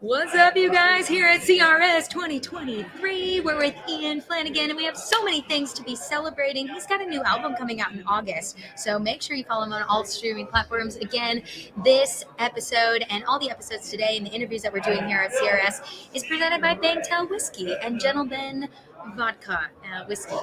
What's up, you guys, here at CRS 2023? We're with Ian Flanigan, and we have so many things to be celebrating. He's got a new album coming out in August, so make sure you follow him on all streaming platforms. Again, this episode and all the episodes today and the interviews that we're doing here at CRS is presented by Bangtail Whiskey and Gentleman Vodka Whiskey.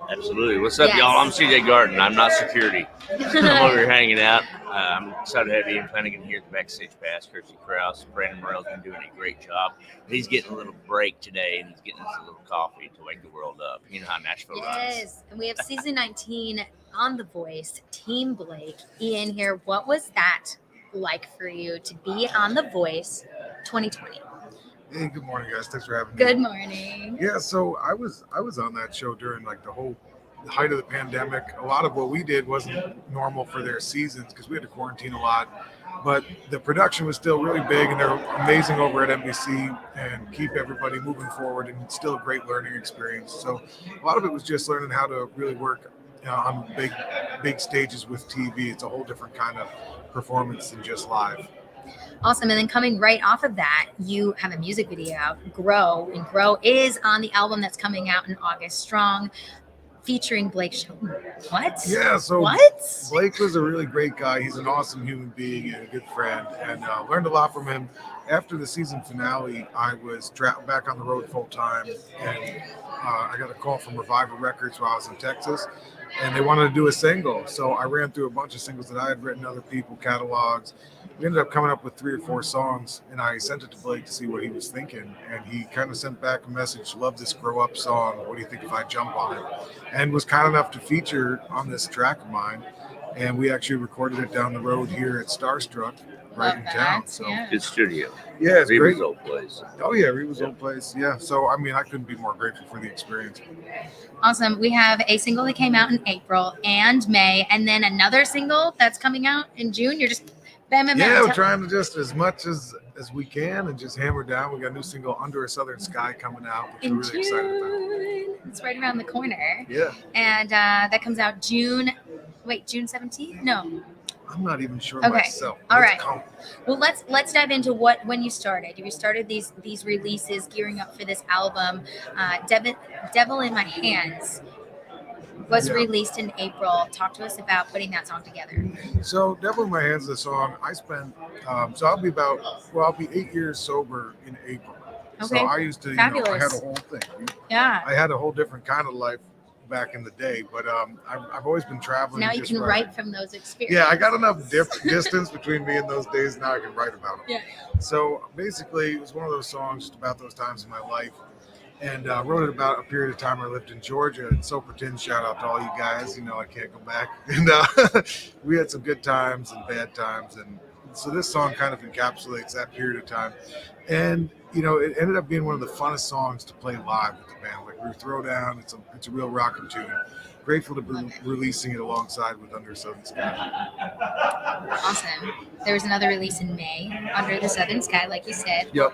Absolutely. What's up, y'all? I'm CJ Garden. I'm not security. I'm over here hanging out. I'm excited to have Ian Flanigan here at the Backstage Pass. Kirsty Krause, Brandon Morrell's been doing a great job. He's getting a little break today, and he's getting us a little coffee to wake the world up. You know how Nashville runs. Yes, and we have season 19 on The Voice, Team Blake. Ian here, what was that like for you to be on The Voice 2020? Hey, good morning, guys. Thanks for having me. Good morning. Yeah, so I was on that show during like the whole height of the pandemic. A lot of what we did wasn't normal for their seasons because we had to quarantine a lot. But the production was still really big, and they're amazing over at NBC and keep everybody moving forward, and it's still a great learning experience. So a lot of it was just learning how to really work on big stages with TV. It's a whole different kind of performance than just live. Awesome. And then coming right off of that, you have a music video out, Grow. And Grow is on the album that's coming out in August, Strong, featuring Blake Shelton. What? Yeah, so what? Blake was a really great guy. He's an awesome human being and a good friend, and learned a lot from him. After the season finale, I was back on the road full time, and I got a call from Revival Records while I was in Texas, and they wanted to do a single. So I ran through a bunch of singles that I had written, other people, catalogs. We ended up coming up with 3 or 4 songs, and I sent it to Blake to see what he was thinking. And he kind of sent back a message, love this Grow Up song. What do you think if I jump on it? And was kind enough to feature on this track of mine. And we actually recorded it down the road here at Starstruck, right in town. So Good studio. yeah, it's Reba's great. old place. Oh yeah, Reba's old place. Yeah. So I mean, I couldn't be more grateful for the experience. Awesome. We have a single that came out in April and May, and then another single that's coming out in June. You're just bam. Yeah, we're trying to just as much as we can and just hammer down. We got a new single, Under a Southern Sky, coming out, which in we're really excited about. June. It's right around the corner. Yeah. And that comes out June 17th? No. I'm not even sure Okay. myself. All Let's right. count. Well, let's dive into when you started. You started these releases, gearing up for this album. Devil in My Hands was released in April. Talk to us about putting that song together. So Devil in My Hands is a song I spent, so I'll be 8 years sober in April. Okay. So I used to, I Fabulous. had a whole thing. Yeah. I had a whole different kind of life back in the day, but I've always been traveling. Now and you just can writing. write from those experiences. Yeah, I got enough distance between me and those days. Now I can write about them. Yeah. So basically, it was one of those songs just about those times in my life, and wrote it about a period of time I lived in Georgia. And so pretend, shout out to all you guys. I can't go back. And we had some good times and bad times, and so this song kind of encapsulates that period of time. And it ended up being one of the funnest songs to play live with the band. Like we throw down. It's a real rocking tune. Grateful to be releasing it alongside with Under Southern Sky. Awesome. There was another release in May, Under the Southern Sky, like you said. Yep.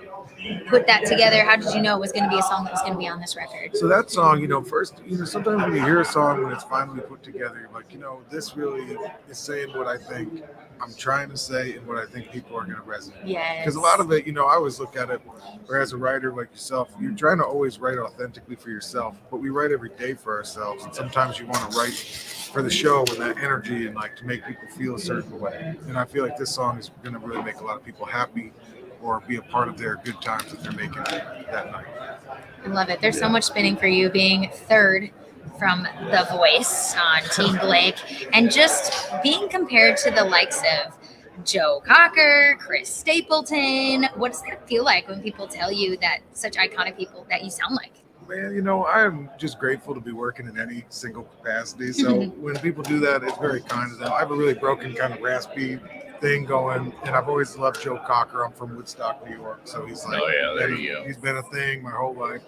Put that together. How did you know it was going to be a song that was going to be on this record? So that song, first, sometimes when you hear a song when it's finally put together, you're like, this really is saying what I think I'm trying to say and what I think people are going to resonate. Yes. Because a lot of it, I always look at it, or as a writer like yourself, you're trying to always write authentically for yourself, but we write every day for ourselves. And sometimes you want to write for the show and that energy and like to make people feel a certain way. And I feel like this song is going to really make a lot of people happy or be a part of their good times that they're making that night. I love it. There's so much spinning for you being third from The Voice on Team Blake and just being compared to the likes of Joe Cocker, Chris Stapleton. What does that feel like when people tell you that such iconic people that you sound like? Man, I'm just grateful to be working in any single capacity. So when people do that, it's very kind of them. I have a really broken kind of raspy thing going, and I've always loved Joe Cocker. I'm from Woodstock, New York, so he's like, Oh yeah, there you go. He's been a thing my whole life.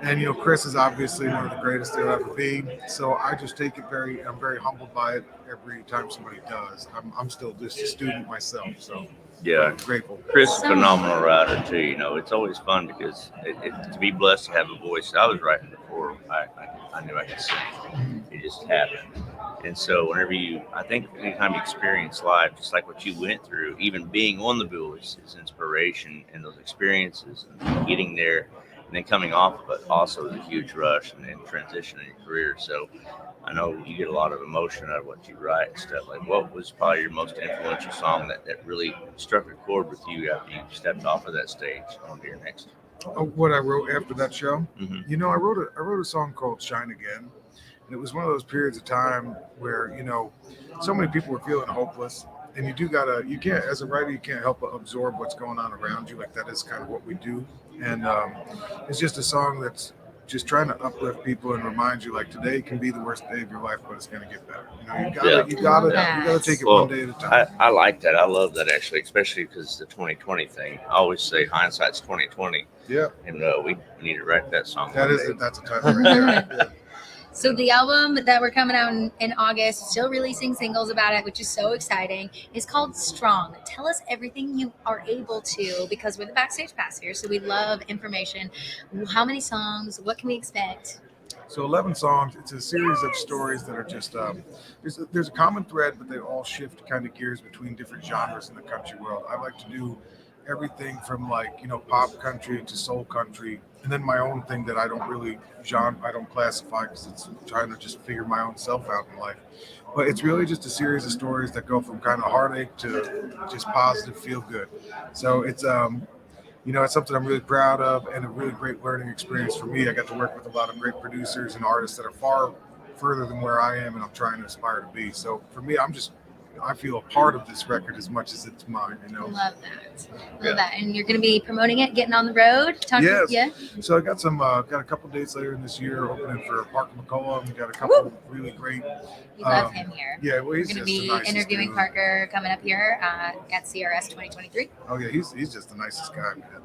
And Chris is obviously one of the greatest there'll ever be. So I just take it I'm very humbled by it every time somebody does. I'm still just a student myself, so Yeah. I'm grateful. Chris is a phenomenal writer too. It's always fun because to be blessed to have a voice. I was writing before I knew I could sing. It just happened. And so I think anytime you experience life, just like what you went through, even being on the bill is inspiration, and those experiences and getting there and then coming off of it also is a huge rush and then transition in your career. So I know you get a lot of emotion out of what you write and stuff. Like, what was probably your most influential song that really struck a chord with you after you stepped off of that stage onto your next? What I wrote after that show, Mm-hmm. I wrote a song called "Shine Again," and it was one of those periods of time where so many people were feeling hopeless, and you can't, as a writer, you can't help but absorb what's going on around you. Like, that is kind of what we do, and it's just a song that's just trying to uplift people and remind you, like, today can be the worst day of your life, but it's going to get better. You gotta take it one day at a time. I like that. I love that, actually, especially because the 2020 thing. I always say hindsight's 2020. Yeah, And we need to write that song. that's a title right there. Yeah. So the album that we're coming out in August, still releasing singles about it, which is so exciting, is called Strong. Tell us everything you are able to, because we're the Backstage Pass here, so we love information. How many songs? What can we expect? So 11 songs. It's a series of stories that are just there's a common thread, but they all shift kind of gears between different genres in the country world. I like to do everything from, like, pop country to soul country, and then my own thing that I don't classify, because it's trying to just figure my own self out in life. But it's really just a series of stories that go from kind of heartache to just positive, feel good. So it's it's something I'm really proud of, and a really great learning experience for me. I got to work with a lot of great producers and artists that are far further than where I am, and I'm trying to aspire to be. So for me, I feel a part of this record as much as it's mine. Love that. Love that. And you're going to be promoting it, getting on the road. Yes. So I got got a couple dates later in this year opening for Parker McCullough. We got a couple really great. We love him here. Yeah, well, he's going to just be the nicest interviewing dude. Parker coming up here at CRS 2023. Oh yeah, he's just the nicest guy, man.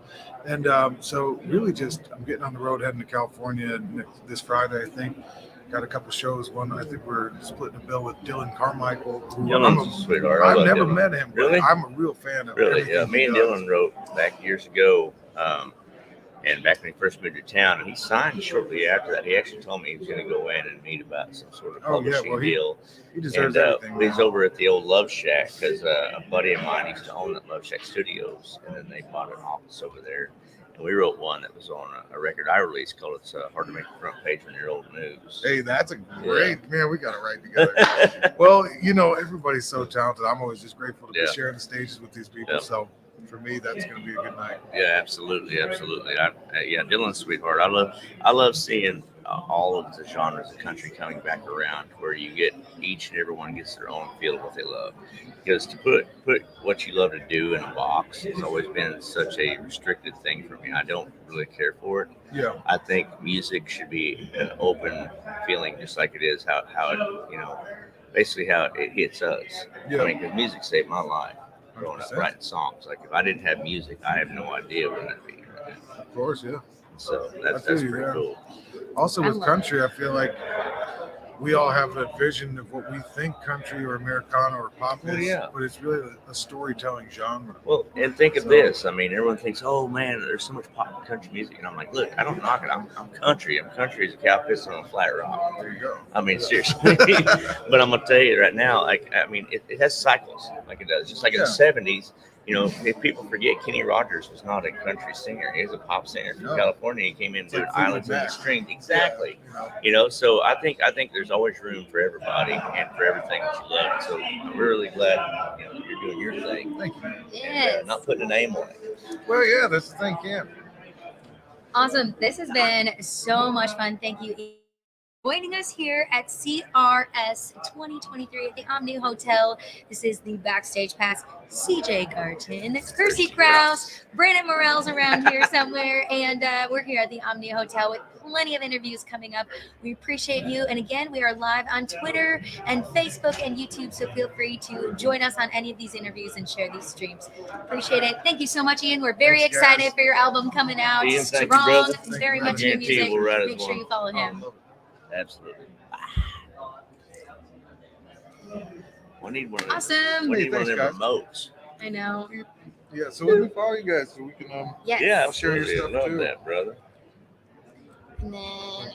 And so really, I'm getting on the road heading to California this Friday, I think. Got a couple shows. One, I think we're splitting a bill with Dylan Carmichael. Dylan's a sweetheart. I've never met him. Really? I'm a real fan of Really? everything Yeah. Me he and does. Dylan wrote back years ago, and back when he first moved to town, and he signed shortly after that. He actually told me he was going to go in and meet about some sort of publishing deal. He deserves And everything. he's over at the old Love Shack, because a buddy of mine used to own that Love Shack Studios, and then they bought an office over there. And we wrote one that was on a record I released called "It's Hard to Make the Front Page When You're Old News." Hey, that's a great man. We got to write together. Well, everybody's so talented. I'm always just grateful to be sharing the stages with these people. Yeah. So for me, that's going to be a good night. Yeah, absolutely. Dylan's a sweetheart. I love seeing all of the genres of country coming back around, where you get each and everyone gets their own feel of what they love. Because to put what you love to do in a box has always been such a restricted thing for me. I don't really care for it. Yeah. I think music should be an open feeling, just like it is how it basically how it hits us. Yeah. I mean, because music saved my life growing up 100%. writing songs. Like, if I didn't have music, I have no idea what I'd be. Of course, yeah. So I that's feel you pretty there. cool. Also with love country, I feel like we all have a vision of what we think country or Americana or pop is, but it's really a storytelling genre. Well, and think of this. I mean, everyone thinks, "Oh man, there's so much pop country music," and I'm like, "Look, I don't knock it. I'm country. I'm country as a cow pissing on a flat rock." There you go. I mean, seriously. But I'm gonna tell you right now, like, I mean, it has cycles, like it does. Just like in the '70s, if people forget, Kenny Rogers was not a country singer. He was a pop singer from California. He came in doing Islands in the Strings. Exactly. So I think there's always room for everybody and for everything that you love. So I'm really glad you're doing your thing. Thank you. Yes. And not putting a name on it. Well, yeah, that's the thing, Cam. Awesome. This has been so much fun. Thank you. Joining us here at CRS 2023 at the Omni Hotel. This is the Backstage Pass. CJ Garton, Percy Krause, Brandon Morell's around here somewhere, and we're here at the Omni Hotel with plenty of interviews coming up. We appreciate you. And again, we are live on Twitter and Facebook and YouTube, so feel free to join us on any of these interviews and share these streams. Appreciate it. Thank you so much, Ian. We're very excited for your album coming out. Ian, thank you, Strong, brother. very much new Guarantee music. we'll write as Make sure one. you follow him. Absolutely. We need one of those. Awesome. We need one of them Thanks, remotes. I know. Yeah, so let me follow you guys so we can Yes. Yeah, I'll share your absolutely. stuff Love too. that, brother. And then